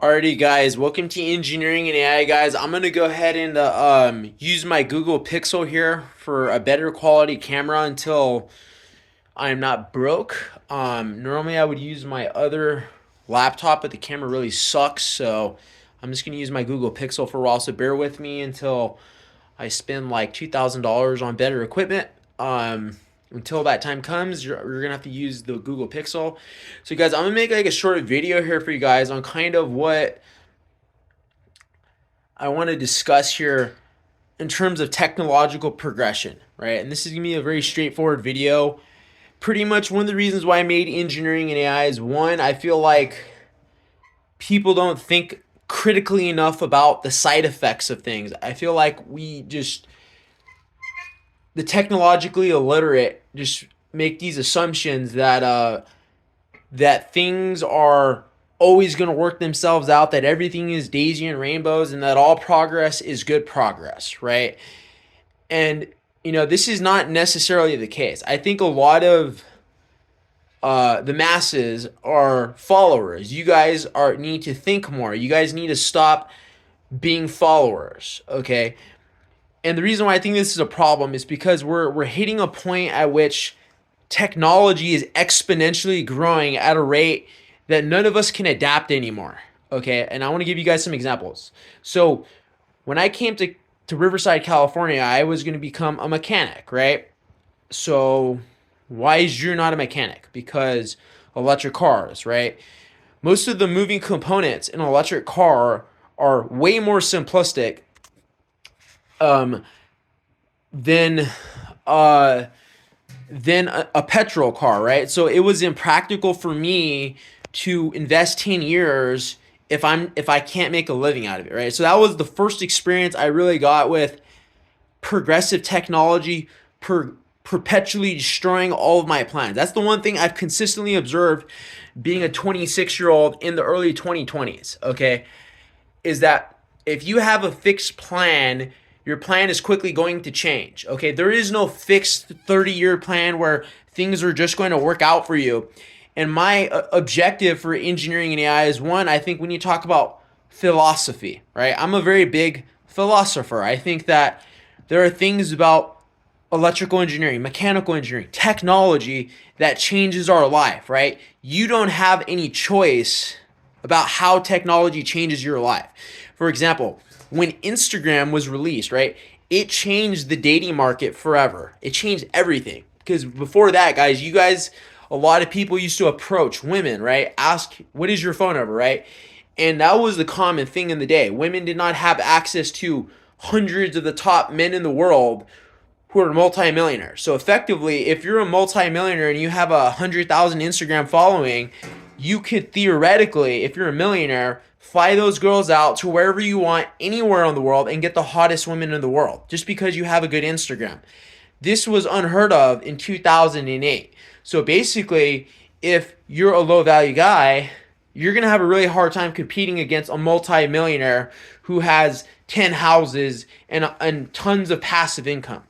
Alrighty, guys, welcome to Engineering and AI, guys. I'm gonna go ahead and use my Google Pixel here for a better quality camera until I'm not broke. Normally I would use my other laptop, but the camera really sucks, so I'm just gonna use my Google Pixel for a while. So bear with me until I spend like $2,000 on better equipment. Until that time comes, you're gonna have to use the Google Pixel. So, guys, I'm gonna make like a short video here for you guys on kind of what I want to discuss here in terms of technological progression, right? And this is gonna be a very straightforward video. Pretty much one of the reasons why I made engineering and AI is one, I feel like people don't think critically enough about the side effects of things. I feel like the technologically illiterate just make these assumptions that things are always going to work themselves out, that everything is daisy and rainbows, and that all progress is good progress, right? And this is not necessarily the case. I think a lot of the masses are followers. You guys need to think more. You guys need to stop being followers, okay? And the reason why I think this is a problem is because we're hitting a point at which technology is exponentially growing at a rate that none of us can adapt anymore. Okay, and I want to give you guys some examples. So when I came to Riverside, California, I was going to become a mechanic, right? So why is you're not a mechanic? Because electric cars, right? Most of the moving components in an electric car are way more simplistic um, than uh, than a petrol car, right? So it was impractical for me to invest 10 years if I can't make a living out of it, right? So that was the first experience I really got with progressive technology perpetually destroying all of my plans. That's the one thing I've consistently observed being a 26-year-old in the early 2020s, okay? Is that if you have a fixed plan, your plan is quickly going to change. Okay, there is no fixed 30-year plan where things are just going to work out for you. And my objective for engineering and AI is one, I think we need to talk about philosophy, right? I'm a very big philosopher. I think that there are things about electrical engineering, mechanical engineering, technology that changes our life, right? You don't have any choice about how technology changes your life. For example, when Instagram was released, right, it changed the dating market forever. It changed everything. Because before that, a lot of people used to approach women, right? Ask, what is your phone number, right? And that was the common thing in the day. Women did not have access to hundreds of the top men in the world who are multimillionaires. So effectively, if you're a multimillionaire and you have 100,000 Instagram following, you could theoretically, if you're a millionaire, fly those girls out to wherever you want, anywhere in the world, and get the hottest women in the world just because you have a good Instagram. This was unheard of in 2008. So basically, if you're a low value guy, you're going to have a really hard time competing against a multi-millionaire who has 10 houses and tons of passive income.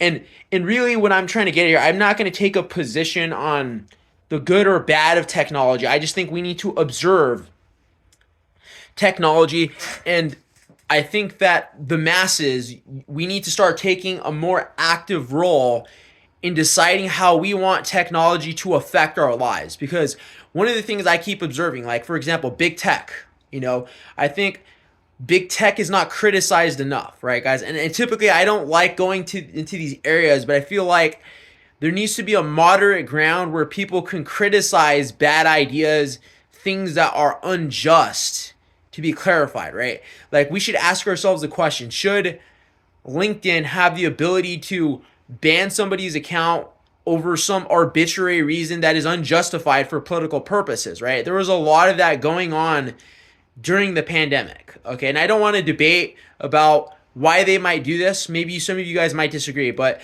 And really what I'm trying to get here, I'm not going to take a position on the good or bad of technology. I just think we need to observe technology, and I think that the masses, we need to start taking a more active role in deciding how we want technology to affect our lives. Because one of the things I keep observing, like for example, big tech, I think big tech is not criticized enough, right, guys? And typically I don't like going into these areas, but I feel like there needs to be a moderate ground where people can criticize bad ideas, things that are unjust to be clarified, right? Like we should ask ourselves the question, should LinkedIn have the ability to ban somebody's account over some arbitrary reason that is unjustified for political purposes, right? There was a lot of that going on during the pandemic, okay? And I don't want to debate about why they might do this. Maybe some of you guys might disagree, but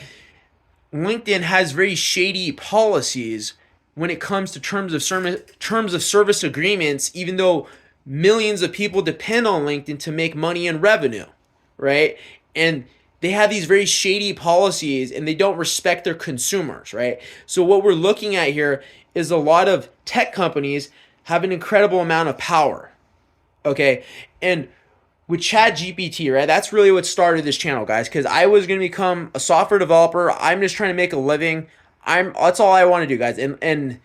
LinkedIn has very shady policies when it comes to terms of service agreements, even though millions of people depend on LinkedIn to make money and revenue, right? And they have these very shady policies and they don't respect their consumers, right? So what we're looking at here is a lot of tech companies have an incredible amount of power, Okay. And with Chat GPT, right? That's really what started this channel, guys, because I was going to become a software developer. I'm just trying to make a living. That's all I want to do, guys. And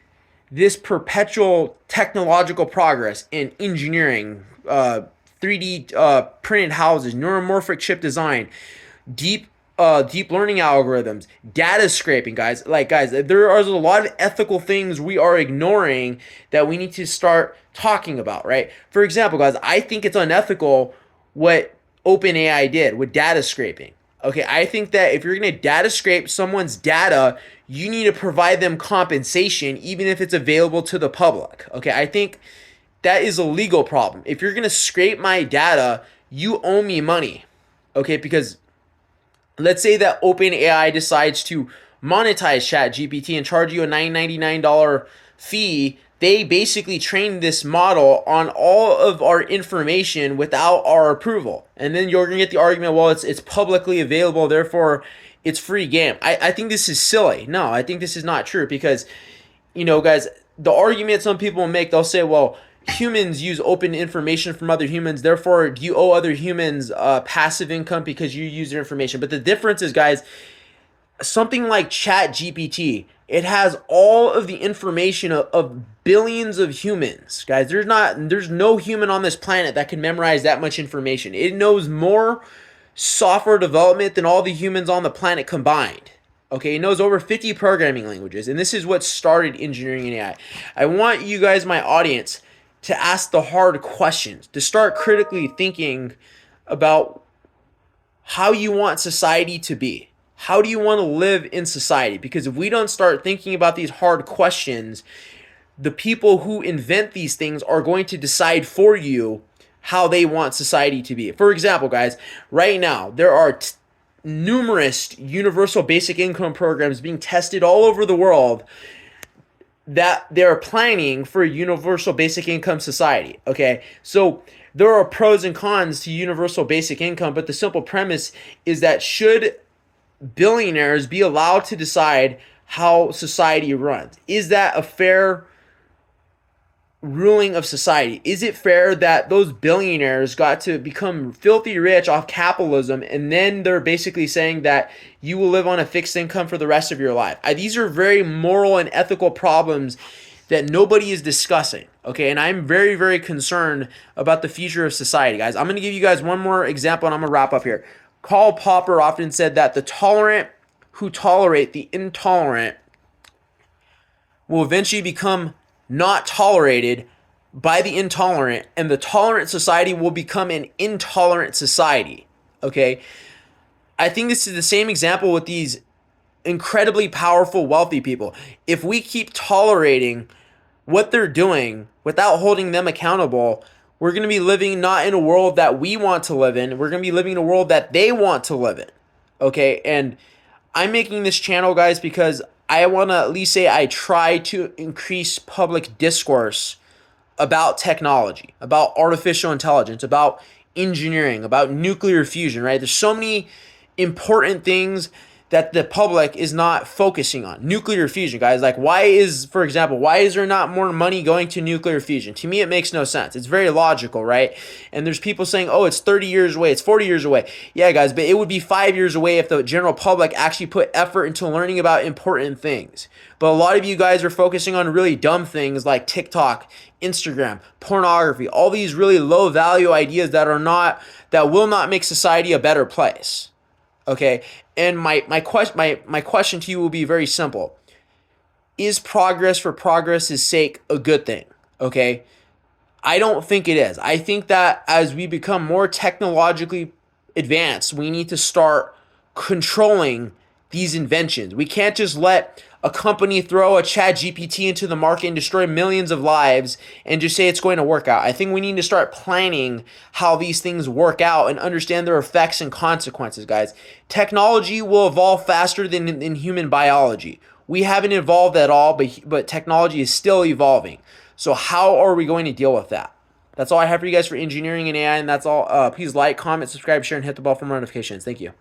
this perpetual technological progress in engineering, 3D printed houses, neuromorphic chip design, deep deep learning algorithms, data scraping, guys. Like, guys, there are a lot of ethical things we are ignoring that we need to start talking about, right? For example, guys, I think it's unethical what OpenAI did with data scraping. Okay, I think that if you're going to data scrape someone's data, you need to provide them compensation, even if it's available to the public. Okay, I think that is a legal problem. If you're going to scrape my data, you owe me money. Okay, because let's say that OpenAI decides to monetize ChatGPT and charge you a $999 fee. They basically trained this model on all of our information without our approval. And then you're going to get the argument, well, it's publicly available, therefore it's free game. I think this is silly. No, I think this is not true because, guys, the argument some people make, they'll say, well, humans use open information from other humans, therefore you owe other humans passive income because you use their information. But the difference is, guys, something like ChatGPT, it has all of the information of billions of humans, guys. There's no human on this planet that can memorize that much information. It knows more software development than all the humans on the planet combined. Okay, it knows over 50 programming languages, and this is what started engineering and AI. I want you guys, my audience, to ask the hard questions, to start critically thinking about how you want society to be. How do you want to live in society? Because if we don't start thinking about these hard questions, the people who invent these things are going to decide for you how they want society to be. For example, guys, right now, there are numerous universal basic income programs being tested all over the world that they're planning for a universal basic income society. Okay, so there are pros and cons to universal basic income, but the simple premise is that should billionaires be allowed to decide how society runs? Is that a fair ruling of society? Is it fair that those billionaires got to become filthy rich off capitalism and then they're basically saying that you will live on a fixed income for the rest of your life? These are very moral and ethical problems that nobody is discussing. Okay, and I'm very, very concerned about the future of society, guys. I'm going to give you guys one more example and I'm going to wrap up here. Karl Popper often said that the tolerant who tolerate the intolerant will eventually become not tolerated by the intolerant, and the tolerant society will become an intolerant society. Okay, I think this is the same example with these incredibly powerful, wealthy people. If we keep tolerating what they're doing without holding them accountable, we're going to be living not in a world that we want to live in. We're going to be living in a world that they want to live in. Okay, and I'm making this channel, guys, because I want to at least say I try to increase public discourse about technology, about artificial intelligence, about engineering, about nuclear fusion, right? There's so many important things that the public is not focusing on. Nuclear fusion, guys. Like, for example, why is there not more money going to nuclear fusion? To me, it makes no sense. It's very logical, right? And there's people saying, oh, it's 30 years away, it's 40 years away. Yeah, guys, but it would be 5 years away if the general public actually put effort into learning about important things. But a lot of you guys are focusing on really dumb things like TikTok, Instagram, pornography, all these really low value ideas that will not make society a better place. Okay, and my question to you will be very simple. Is progress for progress's sake a good thing? Okay, I don't think it is. I think that as we become more technologically advanced, we need to start controlling these inventions. We can't just let a company throw a ChatGPT into the market and destroy millions of lives and just say it's going to work out. I think we need to start planning how these things work out and understand their effects and consequences, guys. Technology will evolve faster than in human biology. We haven't evolved at all, but technology is still evolving. So how are we going to deal with that? That's all I have for you guys for engineering and AI, and that's all. Please like, comment, subscribe, share, and hit the bell for more notifications. Thank you.